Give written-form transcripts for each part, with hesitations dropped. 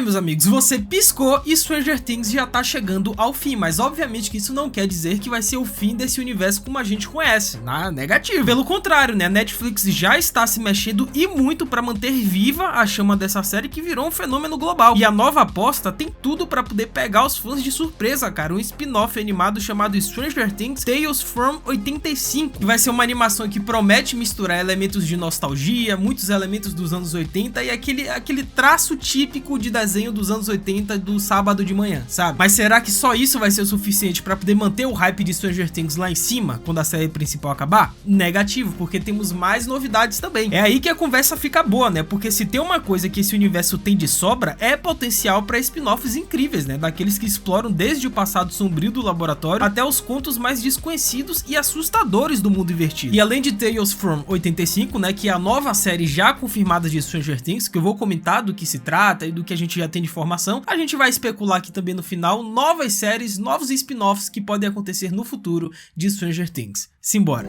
Meus amigos, você piscou e Stranger Things já tá chegando ao fim, mas obviamente que isso não quer dizer que vai ser o fim desse universo como a gente conhece, negativo. Pelo contrário, né, a Netflix já está se mexendo e muito para manter viva a chama dessa série que virou um fenômeno global. E a nova aposta tem tudo para poder pegar os fãs de surpresa, cara, um spin-off animado chamado Stranger Things Tales from 85, que vai ser uma animação que promete misturar elementos de nostalgia, muitos elementos dos anos 80 e aquele traço típico de desenho dos anos 80 do sábado de manhã, sabe? Mas será que só isso vai ser o suficiente para poder manter o hype de Stranger Things lá em cima quando a série principal acabar? Negativo, porque temos mais novidades também. É aí que a conversa fica boa, né? Porque se tem uma coisa que esse universo tem de sobra, é potencial para spin-offs incríveis, né? Daqueles que exploram desde o passado sombrio do laboratório até os contos mais desconhecidos e assustadores do mundo invertido. E além de Tales from 85, né, que é a nova série já confirmada de Stranger Things, que eu vou comentar do que se trata e do que a gente já tem de informação, a gente vai especular aqui também no final novas séries, novos spin-offs que podem acontecer no futuro de Stranger Things. Simbora!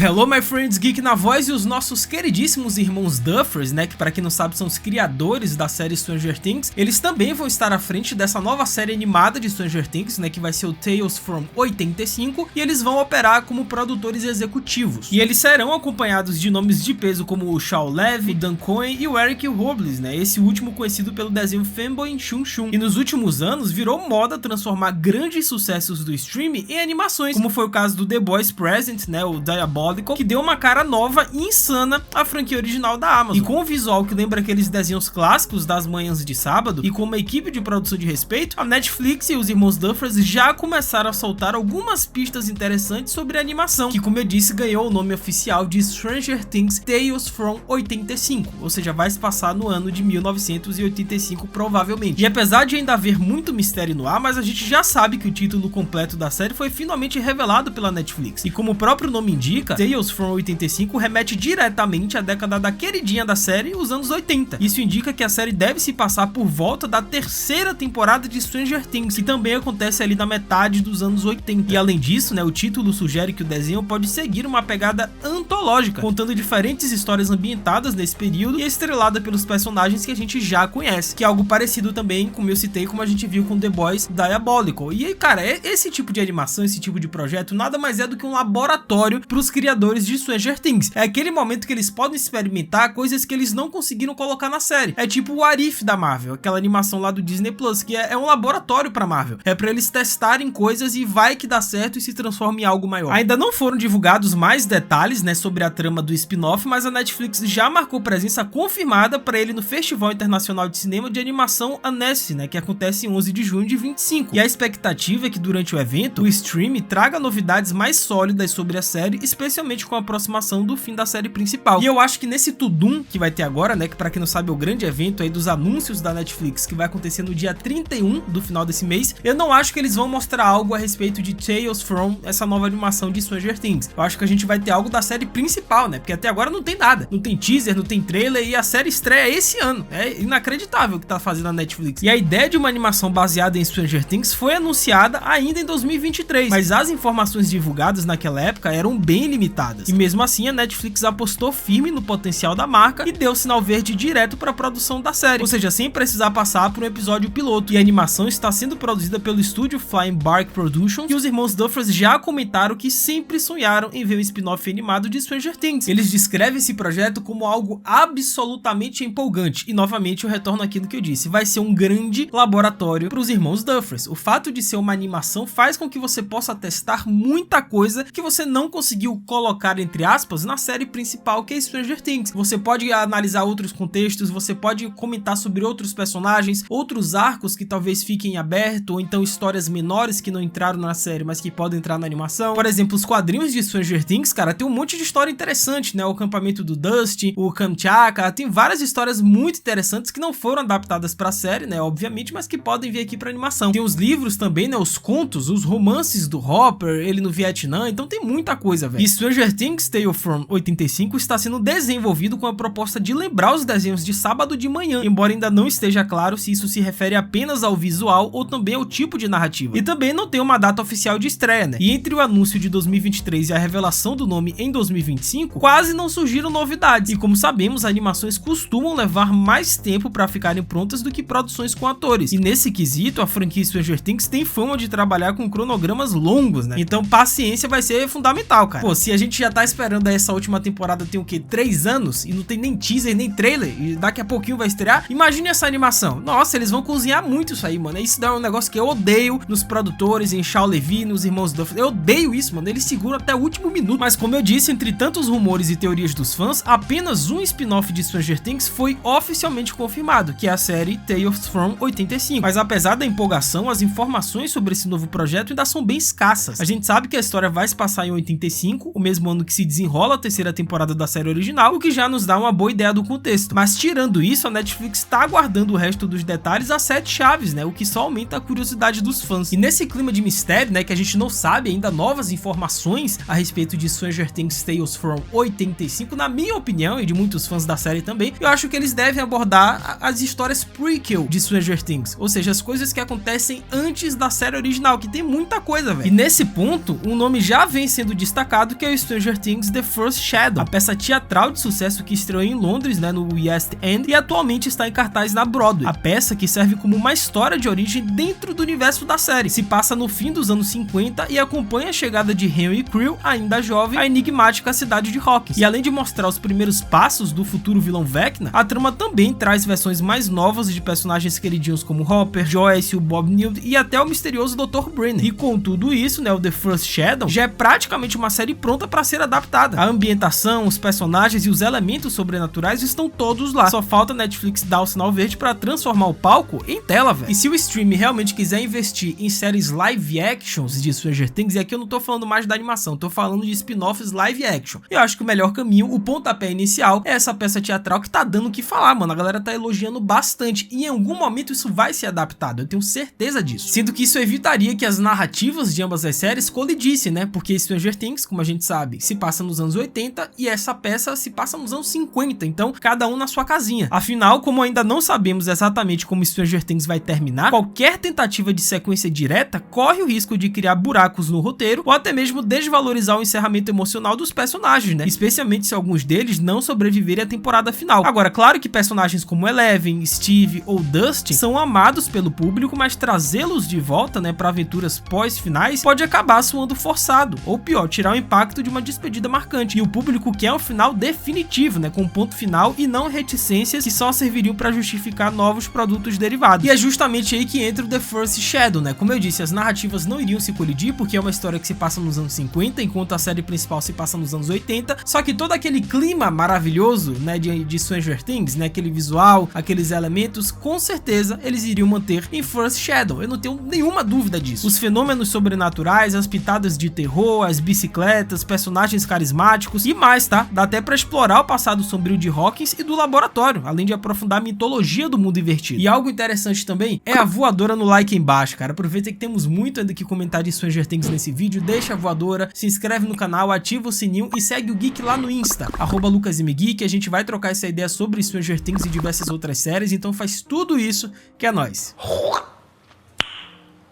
Hello my friends, Geek na voz e os nossos queridíssimos irmãos Duffers, né, que para quem não sabe são os criadores da série Stranger Things, eles também vão estar à frente dessa nova série animada de Stranger Things, né, que vai ser o Tales from 85, e eles vão operar como produtores executivos. E eles serão acompanhados de nomes de peso como o Shaw Levy, o Dan Cohen e o Eric Robles, né, esse último conhecido pelo desenho Fanboy Shun Shun. E nos últimos anos virou moda transformar grandes sucessos do streaming em animações, como foi o caso do The Boys Present, né, o Diabolical, que deu uma cara nova e insana à franquia original da Amazon. E com um visual que lembra aqueles desenhos clássicos das manhãs de sábado, e com uma equipe de produção de respeito, a Netflix e os irmãos Duffers já começaram a soltar algumas pistas interessantes sobre a animação, que, como eu disse, ganhou o nome oficial de Stranger Things Tales from 85, ou seja, vai se passar no ano de 1985 provavelmente. E apesar de ainda haver muito mistério no ar, mas a gente já sabe que o título completo da série foi finalmente revelado pela Netflix. E como o próprio nome indica, Tales from 85 remete diretamente à década da queridinha da série, os anos 80. Isso indica que a série deve se passar por volta da terceira temporada de Stranger Things, que também acontece ali na metade dos anos 80. E além disso, né, o título sugere que o desenho pode seguir uma pegada antológica, contando diferentes histórias ambientadas nesse período e estrelada pelos personagens que a gente já conhece, que é algo parecido também, como eu citei, como a gente viu com The Boys Diabolical. E aí, cara, esse tipo de animação, esse tipo de projeto, nada mais é do que um laboratório para os criadores de Stranger Things. É aquele momento que eles podem experimentar coisas que eles não conseguiram colocar na série. É tipo o What If da Marvel, aquela animação lá do Disney Plus, que é um laboratório pra Marvel. É pra eles testarem coisas e vai que dá certo e se transforma em algo maior. Ainda não foram divulgados mais detalhes, né, sobre a trama do spin-off, mas a Netflix já marcou presença confirmada pra ele no Festival Internacional de Cinema de Animação Annecy, né, que acontece em 11 de junho de 25. E a expectativa é que durante o evento, o stream traga novidades mais sólidas sobre a série, especialmente com a aproximação do fim da série principal. E eu acho que nesse Tudum que vai ter agora, né, que pra quem não sabe é o grande evento aí dos anúncios da Netflix, que vai acontecer no dia 31 do final desse mês, eu não acho que eles vão mostrar algo a respeito de Tales from, essa nova animação de Stranger Things. Eu acho que a gente vai ter algo da série principal, né, porque até agora não tem nada. Não tem teaser, não tem trailer e a série estreia esse ano. É inacreditável o que tá fazendo a Netflix. E a ideia de uma animação baseada em Stranger Things foi anunciada ainda em 2023, mas as informações divulgadas naquela época eram bem limitadas. E mesmo assim a Netflix apostou firme no potencial da marca e deu sinal verde direto para a produção da série, ou seja, sem precisar passar por um episódio piloto. E a animação está sendo produzida pelo estúdio Flying Bark Productions, e os irmãos Duffers já comentaram que sempre sonharam em ver um spin-off animado de Stranger Things. Eles descrevem esse projeto como algo absolutamente empolgante, e novamente eu retorno àquilo que eu disse, vai ser um grande laboratório para os irmãos Duffers. O fato de ser uma animação faz com que você possa testar muita coisa que você não conseguiu colocar, entre aspas, na série principal, que é Stranger Things. Você pode analisar outros contextos, você pode comentar sobre outros personagens, outros arcos que talvez fiquem abertos, ou então histórias menores que não entraram na série, mas que podem entrar na animação. Por exemplo, os quadrinhos de Stranger Things, cara, tem um monte de história interessante, né? O acampamento do Dusty, o Kamchatka, tem várias histórias muito interessantes que não foram adaptadas pra série, né? Obviamente, mas que podem vir aqui pra animação. Tem os livros também, né? Os contos, os romances do Hopper, ele no Vietnã, então tem muita coisa, velho. Stranger Things Tales from 85 está sendo desenvolvido com a proposta de lembrar os desenhos de sábado de manhã, embora ainda não esteja claro se isso se refere apenas ao visual ou também ao tipo de narrativa. E também não tem uma data oficial de estreia, né? E entre o anúncio de 2023 e a revelação do nome em 2025, quase não surgiram novidades. E como sabemos, animações costumam levar mais tempo para ficarem prontas do que produções com atores. E nesse quesito, a franquia Stranger Things tem fama de trabalhar com cronogramas longos, né? Então paciência vai ser fundamental, cara. Pô, se a gente já tá esperando essa última temporada tem o quê? 3 anos? E não tem nem teaser, nem trailer, e daqui a pouquinho vai estrear? Imagine essa animação. Nossa, eles vão cozinhar muito isso aí, mano. Isso daí é um negócio que eu odeio nos produtores, em Shaw Levy, nos irmãos Duffer. Eu odeio isso, mano. Eles seguram até o último minuto. Mas como eu disse, entre tantos rumores e teorias dos fãs, apenas um spin-off de Stranger Things foi oficialmente confirmado, que é a série Tales from 85. Mas apesar da empolgação, as informações sobre esse novo projeto ainda são bem escassas. A gente sabe que a história vai se passar em 85, o mesmo ano que se desenrola a terceira temporada da série original, o que já nos dá uma boa ideia do contexto. Mas tirando isso, a Netflix está aguardando o resto dos detalhes a 7 chaves, né? O que só aumenta a curiosidade dos fãs. E nesse clima de mistério, né, que a gente não sabe ainda novas informações a respeito de Stranger Things Tales from 85, na minha opinião e de muitos fãs da série também, eu acho que eles devem abordar as histórias prequel de Stranger Things, ou seja, as coisas que acontecem antes da série original, que tem muita coisa, velho. E nesse ponto, um nome já vem sendo destacado, que é o Stranger Things The First Shadow, a peça teatral de sucesso que estreou em Londres, né, no West End, e atualmente está em cartaz na Broadway. A peça que serve como uma história de origem dentro do universo da série. Se passa no fim dos anos 50 e acompanha a chegada de Henry Creel, ainda jovem, à enigmática cidade de Hawkins. E além de mostrar os primeiros passos do futuro vilão Vecna, a trama também traz versões mais novas de personagens queridinhos como Hopper, Joyce, o Bob Newt e até o misterioso Dr. Brenner. E com tudo isso, né, o The First Shadow já é praticamente uma série pronta para ser adaptada. A ambientação, os personagens e os elementos sobrenaturais estão todos lá. Só falta a Netflix dar o sinal verde para transformar o palco em tela, velho. E se o stream realmente quiser investir em séries live actions de Stranger Things, e aqui eu não tô falando mais da animação, tô falando de spin-offs live action, eu acho que o melhor caminho, o pontapé inicial, é essa peça teatral que tá dando o que falar, mano. A galera tá elogiando bastante e em algum momento isso vai ser adaptado, eu tenho certeza disso. Sendo que isso evitaria que as narrativas de ambas as séries colidissem, né? Porque Stranger Things, como a gente sabe, se passa nos anos 80 e essa peça se passa nos anos 50, então cada um na sua casinha. Afinal, como ainda não sabemos exatamente como Stranger Things vai terminar, qualquer tentativa de sequência direta corre o risco de criar buracos no roteiro ou até mesmo desvalorizar o encerramento emocional dos personagens, né? Especialmente se alguns deles não sobreviverem à temporada final. Agora, claro que personagens como Eleven, Steve ou Dustin são amados pelo público, mas trazê-los de volta, né, para aventuras pós-finais pode acabar soando forçado, ou pior, tirar o impacto de uma despedida marcante. E o público quer um final definitivo, né, com um ponto final e não reticências que só serviriam para justificar novos produtos derivados. E é justamente aí que entra o The First Shadow, né? Como eu disse, as narrativas não iriam se colidir porque é uma história que se passa nos anos 50, enquanto a série principal se passa nos anos 80, só que todo aquele clima maravilhoso, né, de Stranger Things, né, aquele visual, aqueles elementos, com certeza eles iriam manter em First Shadow, eu não tenho nenhuma dúvida disso. Os fenômenos sobrenaturais, as pitadas de terror, as bicicletas, personagens carismáticos e mais, tá? Dá até pra explorar o passado sombrio de Hawkins e do laboratório, além de aprofundar a mitologia do mundo invertido. E algo interessante também é a voadora no like aí embaixo, cara. Aproveita que temos muito ainda que comentar de Stranger Things nesse vídeo, deixa a voadora, se inscreve no canal, ativa o sininho e segue o Geek lá no Insta, @LucasMGeek. A gente vai trocar essa ideia sobre Stranger Things e diversas outras séries, então faz tudo isso que é nóis.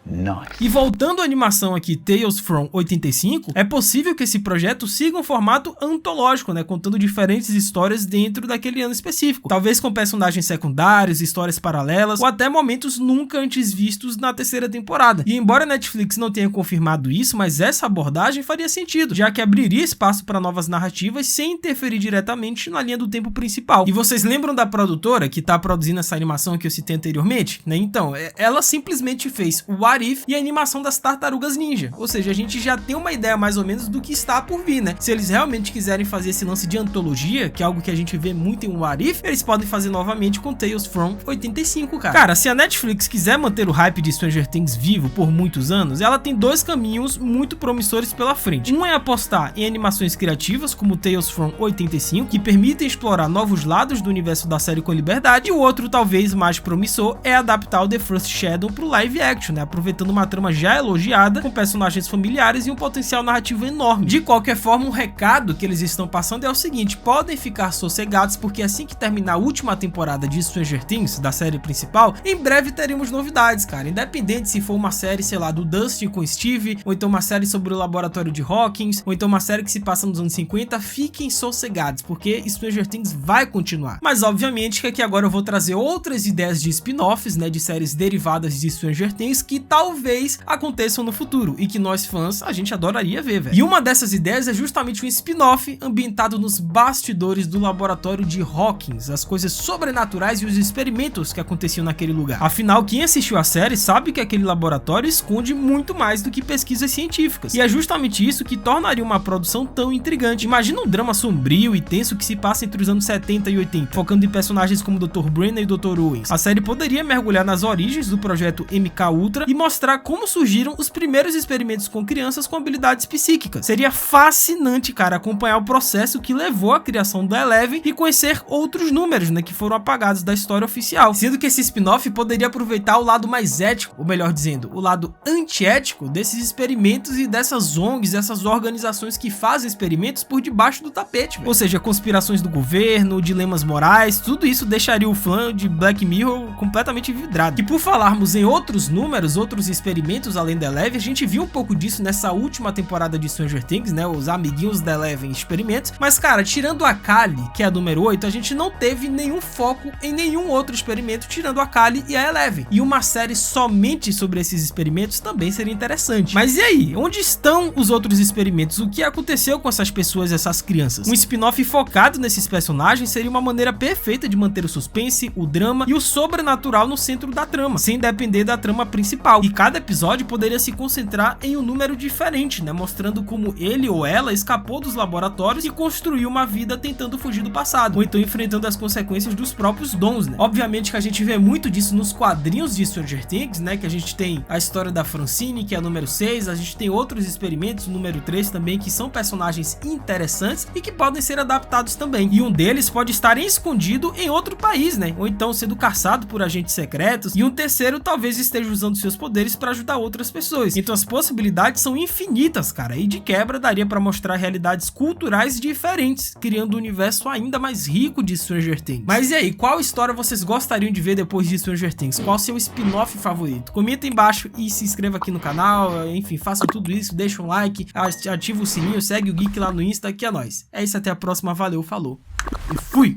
Nice. E voltando à animação aqui, Tales from 85, é possível que esse projeto siga um formato antológico, né, contando diferentes histórias dentro daquele ano específico, talvez com personagens secundários, histórias paralelas, ou até momentos nunca antes vistos na terceira temporada. E embora a Netflix não tenha confirmado isso, mas essa abordagem faria sentido, já que abriria espaço para novas narrativas sem interferir diretamente na linha do tempo principal. E vocês lembram da produtora que tá produzindo essa animação que eu citei anteriormente, né? Então, ela simplesmente fez o What If e a animação das Tartarugas Ninja, ou seja, a gente já tem uma ideia mais ou menos do que está por vir, né? Se eles realmente quiserem fazer esse lance de antologia, que é algo que a gente vê muito em What If, eles podem fazer novamente com Tales from 85, cara. Cara, se a Netflix quiser manter o hype de Stranger Things vivo por muitos anos, ela tem dois caminhos muito promissores pela frente. Um é apostar em animações criativas, como Tales from 85, que permitem explorar novos lados do universo da série com liberdade, e o outro, talvez mais promissor, é adaptar o The First Shadow pro live action, né? Aproveitar aproveitando uma trama já elogiada, com personagens familiares e um potencial narrativo enorme. De qualquer forma, um recado que eles estão passando é o seguinte: podem ficar sossegados, porque assim que terminar a última temporada de Stranger Things, da série principal, em breve teremos novidades, cara. Independente se for uma série, sei lá, do Dustin com Steve, ou então uma série sobre o laboratório de Hawkins, ou então uma série que se passa nos anos 50, fiquem sossegados, porque Stranger Things vai continuar. Mas obviamente que aqui agora eu vou trazer outras ideias de spin-offs, né, de séries derivadas de Stranger Things que talvez aconteçam no futuro e que nós fãs, a gente adoraria ver, velho. E uma dessas ideias é justamente um spin-off ambientado nos bastidores do laboratório de Hawkins, as coisas sobrenaturais e os experimentos que aconteciam naquele lugar. Afinal, quem assistiu a série sabe que aquele laboratório esconde muito mais do que pesquisas científicas. E é justamente isso que tornaria uma produção tão intrigante. Imagina um drama sombrio e tenso que se passa entre os anos 70 e 80, focando em personagens como o Dr. Brenner e o Dr. Owens. A série poderia mergulhar nas origens do projeto MK Ultra e mostrar como surgiram os primeiros experimentos com crianças com habilidades psíquicas. Seria fascinante, cara, acompanhar o processo que levou à criação do Eleven e conhecer outros números, né, que foram apagados da história oficial. Sendo que esse spin-off poderia aproveitar o lado mais ético, ou melhor dizendo, o lado antiético desses experimentos e dessas ONGs, essas organizações que fazem experimentos por debaixo do tapete, véio. Ou seja, conspirações do governo, dilemas morais, tudo isso deixaria o fã de Black Mirror completamente vidrado. E por falarmos em outros números, outros experimentos além da Eleven, a gente viu um pouco disso nessa última temporada de Stranger Things, né, os amiguinhos da Eleven experimentos, mas cara, tirando a Kali, que é a número 8, a gente não teve nenhum foco em nenhum outro experimento tirando a Kali e a Eleven. E uma série somente sobre esses experimentos também seria interessante. Mas e aí? Onde estão os outros experimentos? O que aconteceu com essas pessoas, essas crianças? Um spin-off focado nesses personagens seria uma maneira perfeita de manter o suspense, o drama e o sobrenatural no centro da trama, sem depender da trama principal. E cada episódio poderia se concentrar em um número diferente, né? Mostrando como ele ou ela escapou dos laboratórios e construiu uma vida tentando fugir do passado, ou então enfrentando as consequências dos próprios dons, né? Obviamente que a gente vê muito disso nos quadrinhos de Stranger Things, né? Que a gente tem a história da Francine, que é a número 6, a gente tem outros experimentos, o número 3 também, que são personagens interessantes e que podem ser adaptados também. E um deles pode estar escondido em outro país, né? Ou então sendo caçado por agentes secretos, e um terceiro talvez esteja usando seus poderes para ajudar outras pessoas. Então as possibilidades são infinitas, cara, e de quebra daria para mostrar realidades culturais diferentes, criando um universo ainda mais rico de Stranger Things. Mas e aí, qual história vocês gostariam de ver depois de Stranger Things? Qual o seu spin-off favorito? Comenta aí embaixo e se inscreva aqui no canal, enfim, faça tudo isso, deixa um like, ativa o sininho, segue o Geek lá no Insta, que é nóis. É isso, até a próxima, valeu, falou.